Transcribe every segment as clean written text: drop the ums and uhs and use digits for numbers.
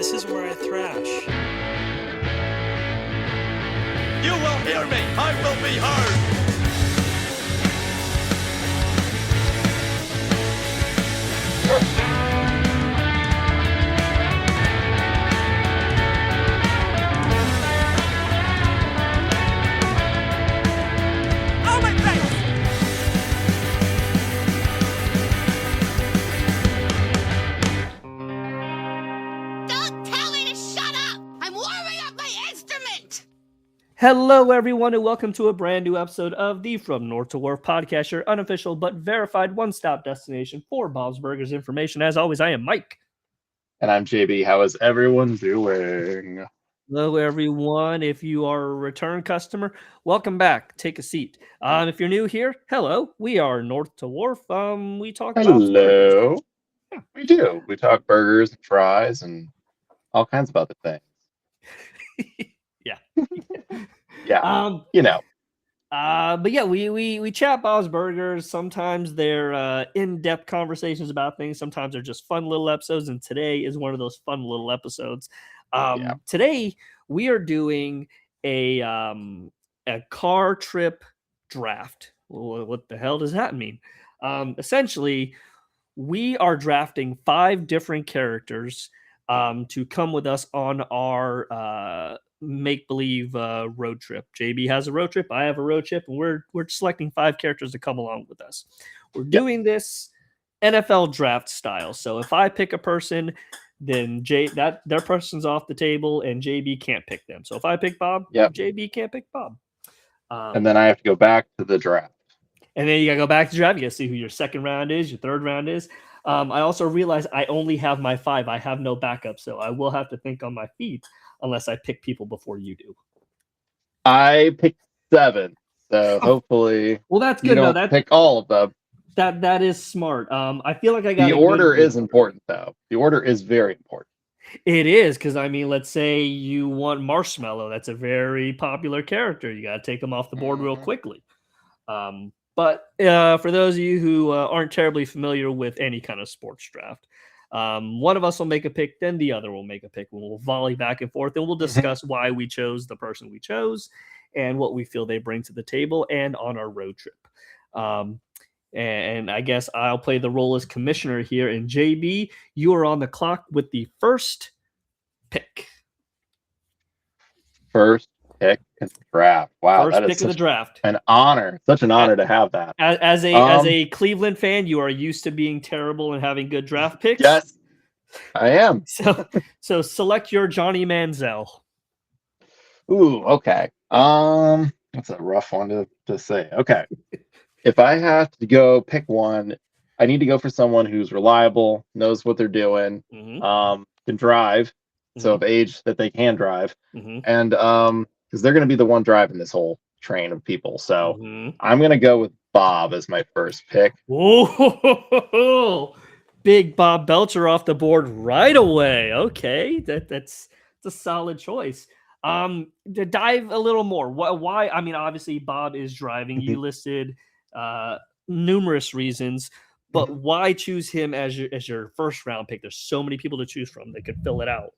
This is where I thrash. You will hear me! I will be heard! Oh my face! Don't tell me to shut up! I'm warming up my instrument! Hello, everyone, and welcome to a brand new episode of the From North to Wharf podcast, your unofficial but verified one-stop destination for Bob's Burgers information. As always, I am Mike. And I'm JB. How is everyone doing? Hello, everyone. If you are a return customer, welcome back. Take a seat. If you're new here, hello. We are North to Wharf. We talk about burgers. Hello. Yeah, we do. We talk burgers and fries and all kinds of other things. Yeah. Yeah. You know. But yeah, we chat Bob's Burgers. Sometimes they're in-depth conversations about things. Sometimes they're just fun little episodes. And today is one of those fun little episodes. Today we are doing a car trip draft. What the hell does that mean? Essentially, we are drafting 5 different characters to come with us on our make-believe road trip. JB has a road trip, I have a road trip, and we're selecting 5 characters to come along with us. We're doing this NFL draft style. So if I pick a person, then their person's off the table and JB can't pick them. So if I pick Bob, JB can't pick Bob. And then I have to go back to the draft. And then you gotta go back to the draft. You gotta see who your second round is, your third round is. I also realize I only have my 5. I have no backup, so I will have to think on my feet unless I pick people before you do. I picked 7, so hopefully well, that's you good. don't pick all of them. That is smart. I feel like I got the order is important, though. The order is very important. It is, because I mean, let's say you want Marshmallow. That's a very popular character. You got to take them off the board real quickly. But for those of you who aren't terribly familiar with any kind of sports draft, one of us will make a pick, then the other will make a pick. We'll volley back and forth, and we'll discuss why we chose the person we chose and what we feel they bring to the table and on our road trip. And I guess I'll play the role as commissioner here. And JB, you are on the clock with the first pick. First pick in the draft. Wow, first pick of the draft. An honor. Such an honor to have that. As a Cleveland fan, you are used to being terrible and having good draft picks. Yes, I am. So select your Johnny Manziel. Ooh, okay. That's a rough one to say. Okay. If I have to go pick one, I need to go for someone who's reliable, knows what they're doing, can drive, so of age that they can drive, and because they're going to be the one driving this whole train of people. So I'm going to go with Bob as my first pick. Whoa, big Bob Belcher off the board right away. Okay, that's a solid choice. To dive a little more, why? I mean, obviously Bob is driving. You listed numerous reasons, but why choose him as your first round pick? There's so many people to choose from that could fill it out.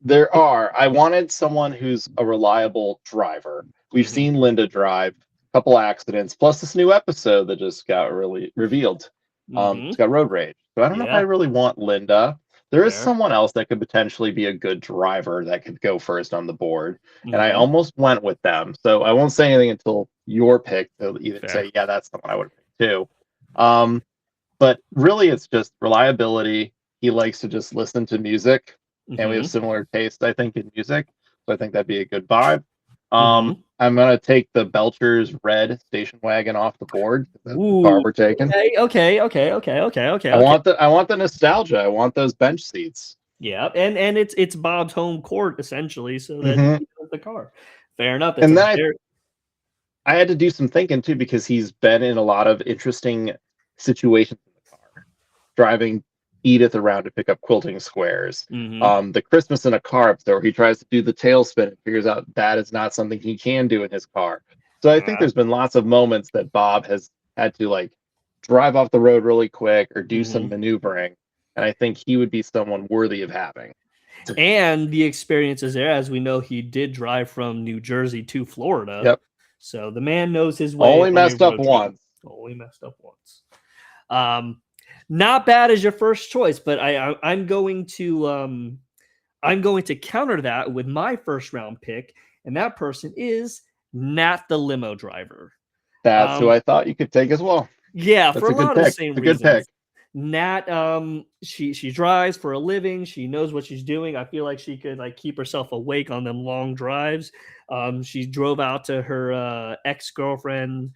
There are. I wanted someone who's a reliable driver. We've seen Linda drive, a couple accidents, plus this new episode that just got really revealed. It's got road rage. So I don't know if I really want Linda. There is someone else that could potentially be a good driver that could go first on the board. And I almost went with them. So I won't say anything until your pick to even say, yeah, that's the one I would pick too. But really, it's just reliability. He likes to just listen to music. And we have similar tastes, I think, in music. So I think that'd be a good vibe. I'm going to take the Belcher's red station wagon off the board. That's the car we're taking. Okay. I want the nostalgia. I want those bench seats. Yeah, and it's Bob's home court, essentially, so that he has the car. Fair enough. And then I had to do some thinking, too, because he's been in a lot of interesting situations in the car. Driving Edith around to pick up quilting squares. The Christmas in a car episode where he tries to do the tailspin and figures out that is not something he can do in his car. So I think there's been lots of moments that Bob has had to like drive off the road really quick or do some maneuvering. And I think he would be someone worthy of having. And the experience is there. As we know, he did drive from New Jersey to Florida. Yep. So the man knows his way. Only on a messed up road trip. once. Only messed up once. Not bad as your first choice, but I'm going to counter that with my first round pick, and that person is Nat the limo driver. That's who I thought you could take as well. Yeah, That's for a good lot of the pick. same It's a reasons. good pick. Nat, she drives for a living. She knows what she's doing. I feel like she could like keep herself awake on them long drives. She drove out to her ex-girlfriend's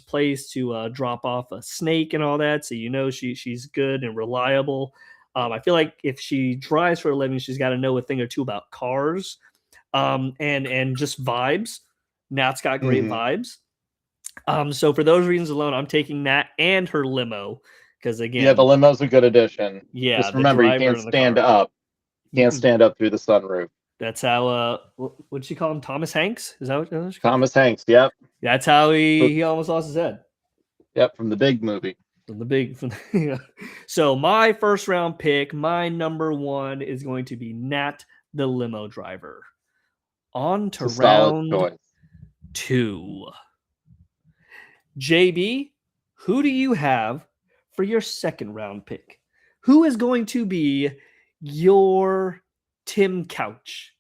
place to drop off a snake and all that. So she's good and reliable. I feel like if she drives for a living, she's got to know a thing or two about cars, and just vibes. Nat's got great vibes. So for those reasons alone, I'm taking Nat and her limo because again, Yeah, the limo's a good addition. Yeah, just remember you can't stand up. You can't stand up through the sunroof. That's how what'd she call him? Thomas Hanks? Is that what she called him? Thomas Hanks? Yep. That's how he almost lost his head. Yep, from the big movie. So my first round pick, my number one is going to be Nat the limo driver. On to round 2. JB, who do you have for your second round pick? Who is going to be your Tim Couch?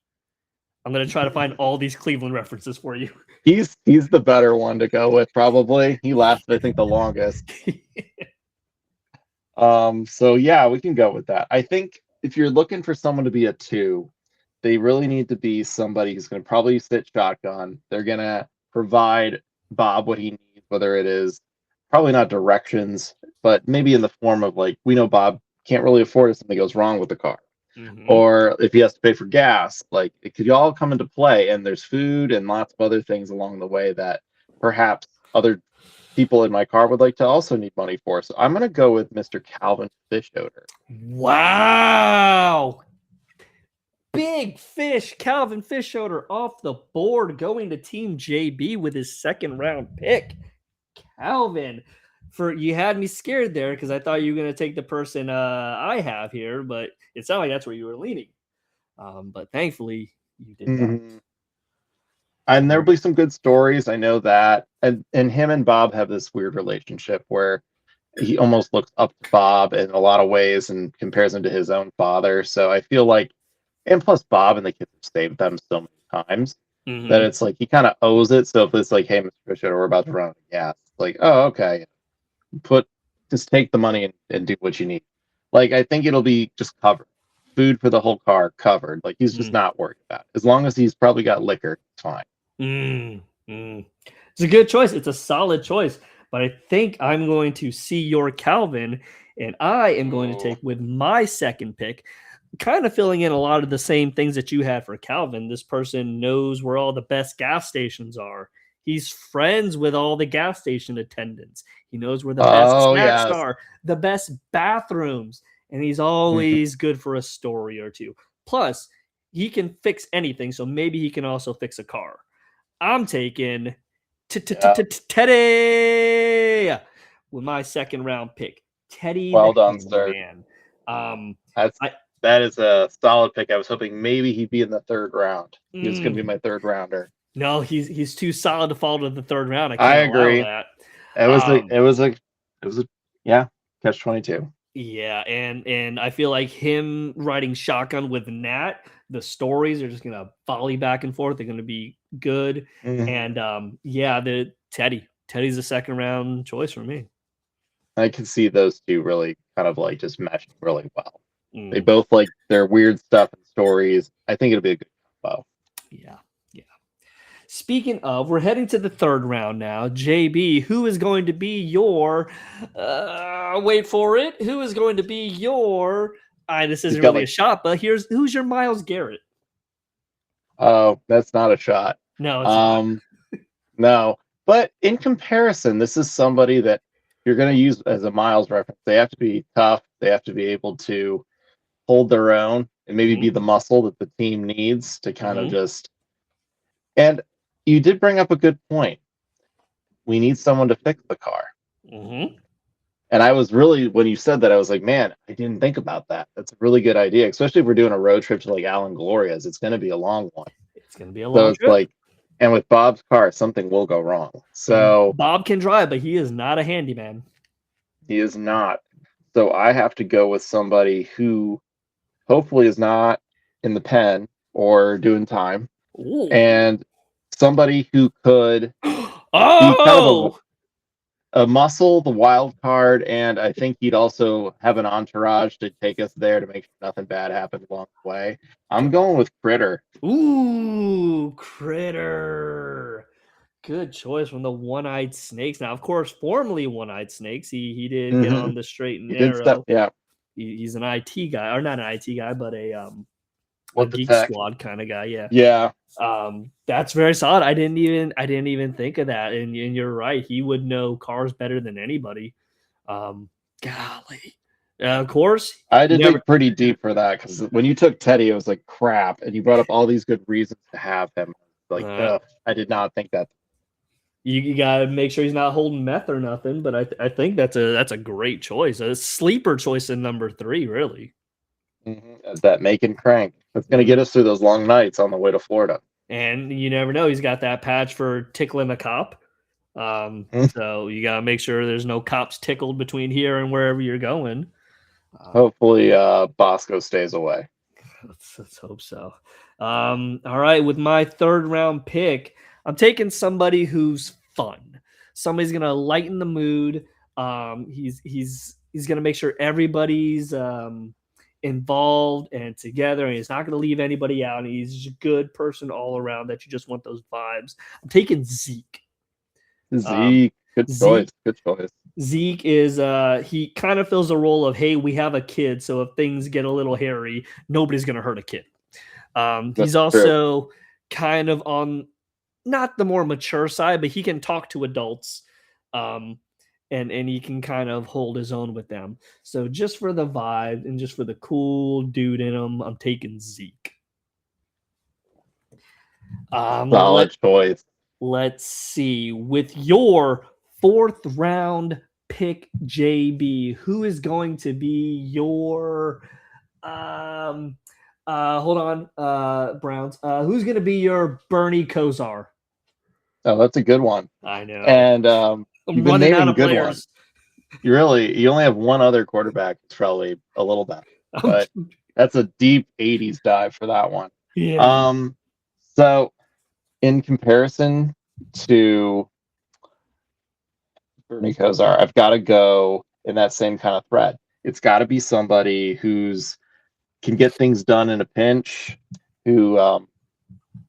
I'm going to try to find all these Cleveland references for you. He's the better one to go with, probably. He lasted, I think, the longest. So yeah, we can go with that. I think if you're looking for someone to be a 2, they really need to be somebody who's going to probably sit shotgun. They're going to provide Bob what he needs, whether it is probably not directions, but maybe in the form of like, we know Bob can't really afford if something goes wrong with the car. Or if he has to pay for gas, like it could all come into play. And there's food and lots of other things along the way that perhaps other people in my car would like to also need money for. So I'm going to go with Mr. Calvin Fishoder. Wow. Big fish, Calvin Fishoder off the board, going to Team JB with his second round pick. Calvin, you had me scared there because I thought you were going to take the person I have here, but it sounded like that's where you were leaning. But thankfully, you did not. And there'll be some good stories. I know that. And him and Bob have this weird relationship where he almost looks up to Bob in a lot of ways and compares him to his own father. So I feel like, and plus Bob and the kids have saved them so many times that it's like he kind of owes it. So if it's like, hey, Mr. Fisher, we're about to run out of gas, it's like, oh, okay, just take the money and do what you need. Like, I think it'll be just covered. Food for the whole car covered. Like, he's just not worried about it. As long as he's probably got liquor, it's fine. It's a good choice. It's a solid choice. But I think I'm going to see your Calvin, and I am going to take with my second pick, kind of filling in a lot of the same things that you had for Calvin. This person knows where all the best gas stations are. He's friends with all the gas station attendants. He knows where the best snacks are, the best bathrooms, and he's always good for a story or two. Plus, he can fix anything, so maybe he can also fix a car. I'm taking Teddy with my second round pick. Teddy. Well done, sir. Man. That is a solid pick. I was hoping maybe he'd be in the third round. He was going to be my third rounder. No, he's too solid to fall to the third round. I agree. That. It was a catch-22. Yeah, and I feel like him riding shotgun with Nat, the stories are just gonna volley back and forth. They're gonna be good. And Teddy's a second round choice for me. I can see those two really kind of like just meshing really well. They both like their weird stuff and stories. I think it'll be a good combo. Yeah. Speaking of, we're heading to the third round now. JB, who is going to be your wait for it? Who is going to be your this isn't really a shot, but who's your Myles Garrett? Oh, that's not a shot. No, it's not. No. But in comparison, this is somebody that you're going to use as a Myles reference. They have to be tough. They have to be able to hold their own and maybe be the muscle that the team needs to kind of just. And you did bring up a good point. We need someone to fix the car. And I was really, when you said that, I was like, man, I didn't think about that. That's a really good idea, especially if we're doing a road trip to like Alan Gloria's. It's going to be a long one. It's going to be a So long it's trip. like, and with Bob's car, something will go wrong. So Bob can drive, but he is not a handyman. he is not. So I have to go with somebody who hopefully is not in the pen or doing time, Ooh. and somebody who could Oh, a muscle, the wild card, and I think he'd also have an entourage to take us there to make sure nothing bad happens along the way. I'm going with Critter. ooh, Critter. Good choice from the One-Eyed Snakes. Now, of course, formerly One-Eyed Snakes, he did get on the straight and He did narrow. stuff, yeah. He's an IT guy, or not an IT guy, but a What the Geek tech? Squad kind of guy. Yeah. Yeah. That's very solid. I didn't even think of that. And you're right. He would know cars better than anybody. Golly. Of course, I did dig pretty deep for that because when you took Teddy, it was like crap, and you brought up all these good reasons to have him. Like, I did not think that. You gotta make sure he's not holding meth or nothing. But I think that's a great choice. A sleeper choice in number 3, really. That Macon crank. That's gonna get us through those long nights on the way to Florida. And you never know. He's got that patch for tickling a cop. So you gotta make sure there's no cops tickled between here and wherever you're going. Hopefully, Bosco stays away. Let's hope so. All right, with my 3rd round pick, I'm taking somebody who's fun. Somebody's gonna lighten the mood. He's gonna make sure everybody's involved and together, and he's not gonna leave anybody out. And he's a good person all around that you just want those vibes. I'm taking Zeke. Zeke, good choice. Good choice. Zeke is he kind of fills the role of, hey, we have a kid, so if things get a little hairy, nobody's gonna hurt a kid. He's also kind of on not the more mature side, but he can talk to adults, and he can kind of hold his own with them. So just for the vibe and just for the cool dude in him, I'm taking Zeke. Solid choice. Let's see. With your 4th round pick, JB, who is going to be your hold on, Browns. Who's going to be your Bernie Kosar? Oh, that's a good one. I know. And you've been naming good players. ones. You only have one other quarterback. It's probably a little better, but that's a deep 80s dive for that one. Yeah. So in comparison to Bernie Kosar, I've got to go in that same kind of thread. It's got to be somebody who's can get things done in a pinch, who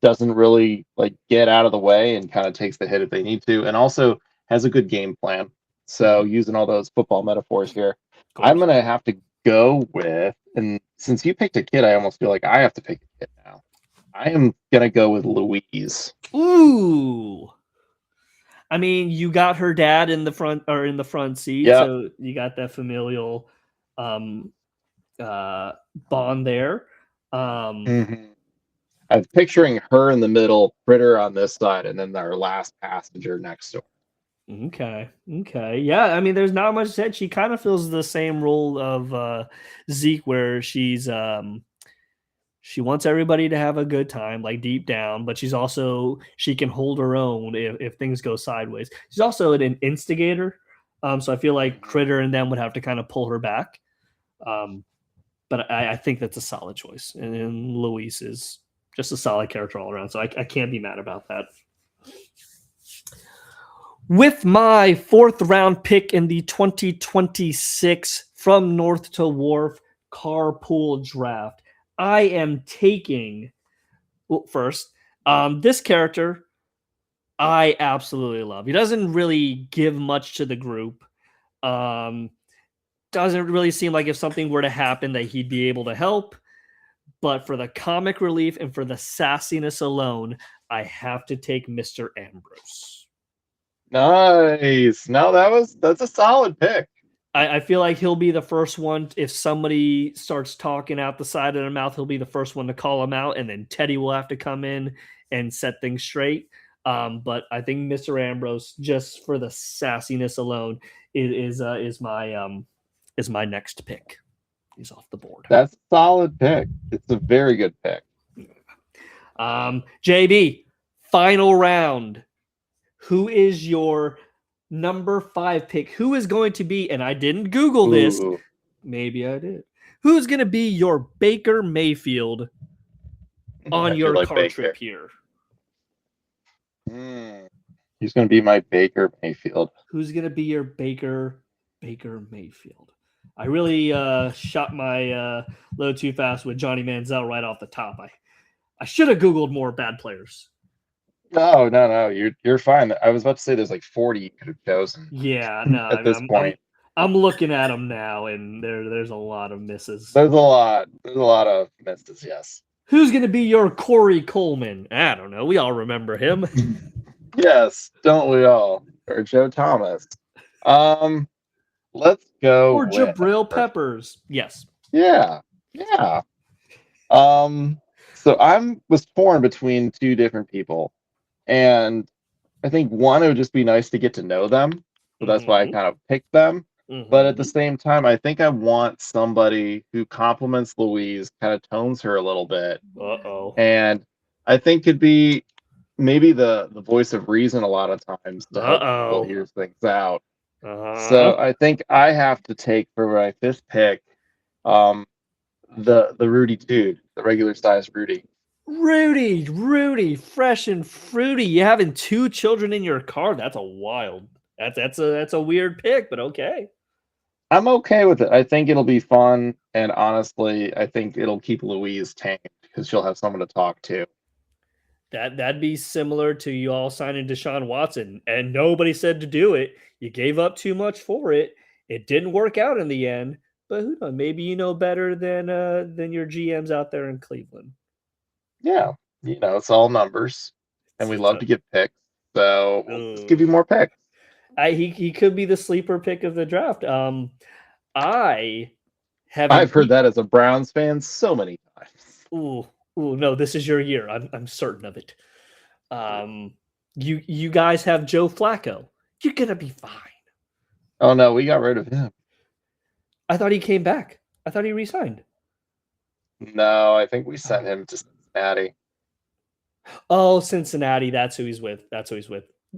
doesn't really like get out of the way and kind of takes the hit if they need to, and also has a good game plan. So using all those football metaphors here, I'm gonna have to go with, and since you picked a kid, I almost feel like I have to pick a kid now. I am gonna go with Louise. Ooh. I mean, you got her dad in the front seat, so you got that familial bond there. I'm picturing her in the middle, Critter on this side, and then our last passenger next door. Okay. Yeah, I mean, there's not much said. She kind of fills the same role of Zeke, where she's she wants everybody to have a good time, like deep down, but she can hold her own if things go sideways. She's also an instigator. So I feel like Critter and them would have to kind of pull her back. But I think that's a solid choice. And Luis is just a solid character all around. So I can't be mad about that. With my 4th round pick in the 2026 From North to Wharf Carpool Draft, I am taking first this character I absolutely love. He doesn't really give much to the group. Doesn't really seem like if something were to happen that he'd be able to help. But for the comic relief and for the sassiness alone, I have to take Mr. Ambrose. Nice. No, that's a solid pick. I feel like he'll be the first one. If somebody starts talking out the side of their mouth, he'll be the first one to call him out, and then Teddy will have to come in and set things straight. But I think Mr. Ambrose, just for the sassiness alone, is my next pick. He's off the board. That's a solid pick. It's a very good pick. JB, final round. Who is your number 5 pick? Who is going to be, and I didn't Google this, Ooh. maybe I did. Who's going to be your Baker Mayfield on your like car Baker. trip here? He's going to be my Baker Mayfield. Who's going to be your Baker Mayfield? I really shot my load too fast with Johnny Manziel right off the top. I should have Googled more bad players. No. You're fine. I was about to say there's like 40 you could have chosen. Yeah, no. At this point. I'm looking at them now, and there's a lot of misses. There's a lot of misses, yes. Who's going to be your Corey Coleman? I don't know. We all remember him. Yes, don't we all? Or Joe Thomas. Let's go. Or Jabril Peppers. Yes. Yeah. So was torn between 2 different people. And I think one, it would just be nice to get to know them. So that's why I kind of picked them. But at the same time, I think I want somebody who compliments Louise, kind of tones her a little bit. And I think could be maybe the voice of reason a lot of times to help people hear things out. So I think I have to take for my 5th pick the Rudy Dude, the regular size Rudy. Rudy, fresh and fruity. You having 2 children in your car? That's a wild. That's a weird pick, but okay. I'm okay with it. I think it'll be fun, and honestly, I think it'll keep Louise tamed because she'll have someone to talk to. That'd be similar to you all signing Deshaun Watson, and nobody said to do it. You gave up too much for it. It didn't work out in the end, but who knows? Maybe you know better than your GMs out there in Cleveland. Yeah, it's all numbers, and we love to get picks, so we'll just give you more picks. He could be the sleeper pick of the draft. I've heard that as a Browns fan so many times. Ooh, no, this is your year. I'm certain of it. You guys have Joe Flacco. You're gonna be fine. Oh no, we got rid of him. I thought he came back. I thought he re-signed. No, I think we sent him to Cincinnati. Oh, Cincinnati. That's who he's with.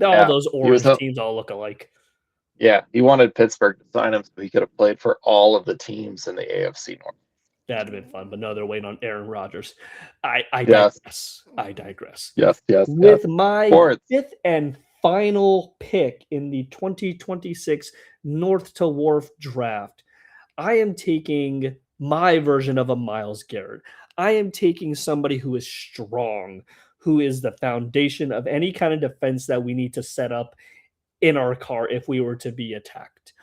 All those orange teams all look alike. Yeah, he wanted Pittsburgh to sign him so he could have played for all of the teams in the AFC North. That'd have been fun, but no, they're waiting on Aaron Rodgers. I digress. Yes. With my 5th and final pick in the 2026 North to Wharf draft, I am taking my version of a Myles Garrett. I am taking somebody who is strong, who is the foundation of any kind of defense that we need to set up in our car if we were to be attacked.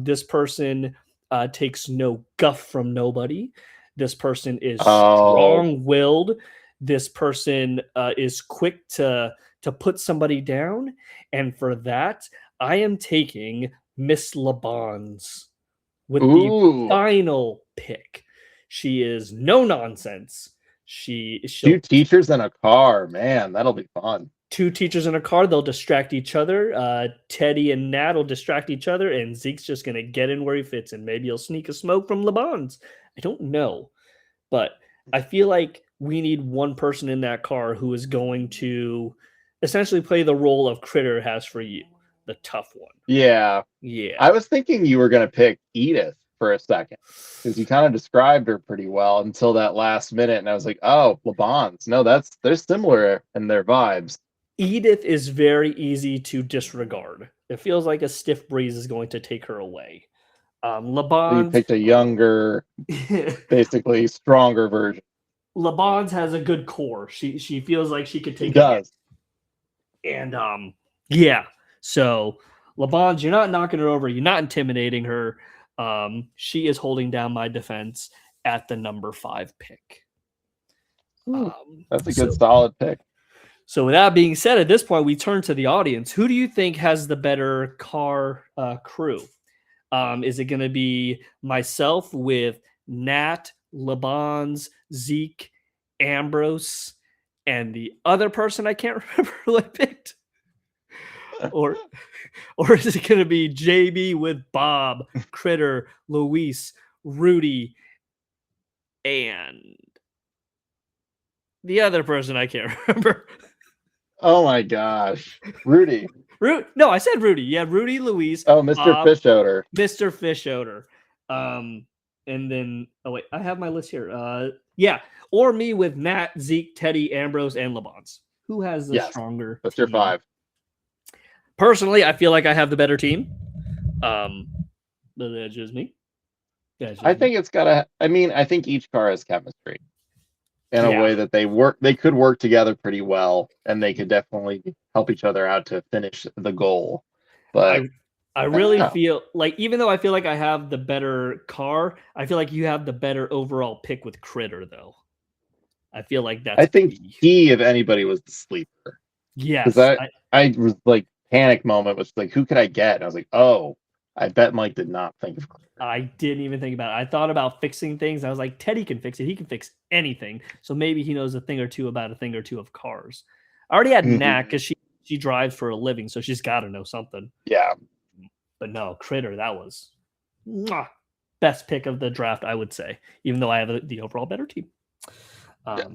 This person takes no guff from nobody. This person is strong-willed. This person is quick to put somebody down. And for that, I am taking Miss LeBons with the final pick. She is no nonsense. She'll 2 teachers in a car. Man, that'll be fun. 2 teachers in a car. They'll distract each other. Teddy and Nat will distract each other, and Zeke's just going to get in where he fits, and maybe he'll sneak a smoke from LeBons. I don't know. But I feel like we need one person in that car who is going to essentially play the role of Critter has for you, the tough one. Yeah. I was thinking you were going to pick Edith for a second because you kind of described her pretty well until that last minute, and I was like, oh, LeBons. No, they're similar in their vibes. Edith is very easy to disregard. It feels like a stiff breeze is going to take her away. LeBons, you picked a younger, basically stronger version. LeBons has a good core. She feels like she could take. She does. And yeah. So LeBons, you're not knocking her over. You're not intimidating her. She is holding down my defense at the number 5 pick. That's a good solid pick. So with that being said, at this point, we turn to the audience. Who do you think has the better car crew? Is it going to be myself with Nat, LeBons, Zeke, Ambrose, and the other person I can't remember who I picked, or is it going to be JB with Bob, Critter, Luis, Rudy, and the other person I can't remember? Oh my gosh, Rudy. No, I said Rudy. Yeah, Rudy, Luis. Oh, Mr. Bob, Fish Odor. Mr. Fish Odor. And then, oh wait, I have my list here. Yeah, or me with Nat, Zeke, Teddy, Ambrose, and LeBons. Who has the stronger? That's team? your 5. Personally, I feel like I have the better team. But that's just me. I think it's gotta. I mean, I think each car has chemistry in a way that they could work together pretty well, and they could definitely help each other out to finish the goal. But I really feel like, even though I feel like I have the better car, I feel like you have the better overall pick with Critter, though. I feel like that's. I think he, if anybody, was the sleeper. Yes, I was like, panic moment was like, who could I get? And I was like, oh, I bet Mike did not think of Critter. I didn't even think about it. I thought about fixing things. I was like, Teddy can fix it. He can fix anything. So maybe he knows a thing or two about a thing or two of cars. I already had Nat because she drives for a living, so she's got to know something. Yeah. But no, Critter, that was best pick of the draft, I would say, even though I have the overall better team. But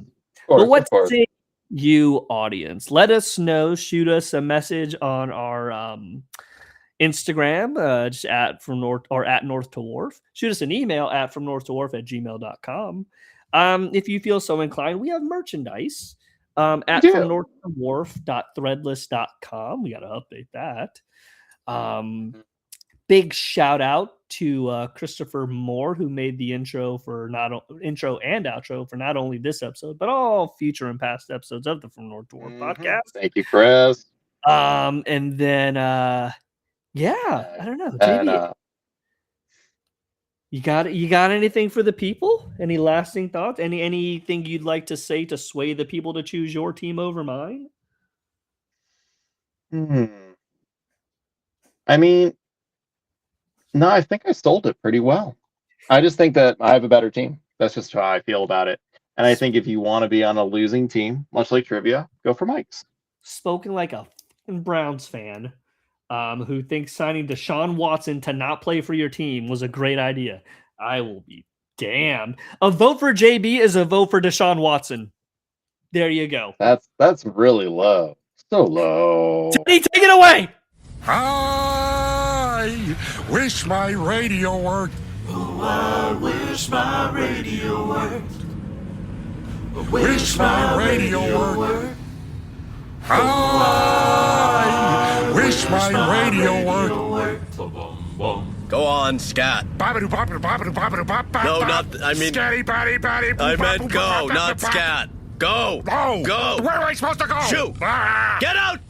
what say you, audience? Let us know. Shoot us a message on our Instagram, just at North to Wharf. Shoot us an email at fromnorthtowharf@gmail.com. If you feel so inclined, we have merchandise at fromnorthtowharf.threadless.com. We got to update that. Big shout out to Christopher Moore, who made the intro and outro for not only this episode, but all future and past episodes of the From North to Wharf podcast. Thank you, Chris. And then I don't know. JB, you got anything for the people? Any lasting thoughts? Anything you'd like to say to sway the people to choose your team over mine? I mean, no, I think I sold it pretty well. I just think that I have a better team. That's just how I feel about it. And I think if you want to be on a losing team, much like trivia, go for Mike's. Spoken like a Browns fan who thinks signing Deshaun Watson to not play for your team was a great idea. I will be damned. A vote for JB is a vote for Deshaun Watson. There you go. That's really low. So low. Teddy, take it away. I wish my radio worked. Oh, I wish my radio worked. Wish my radio worked. I wish my radio worked. Go on, scat. No, not. I mean. I meant go, not scat. Go. Oh, Go. where am I supposed to go? Shoot. Ah. Get out.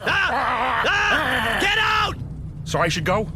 Get out. So I should go?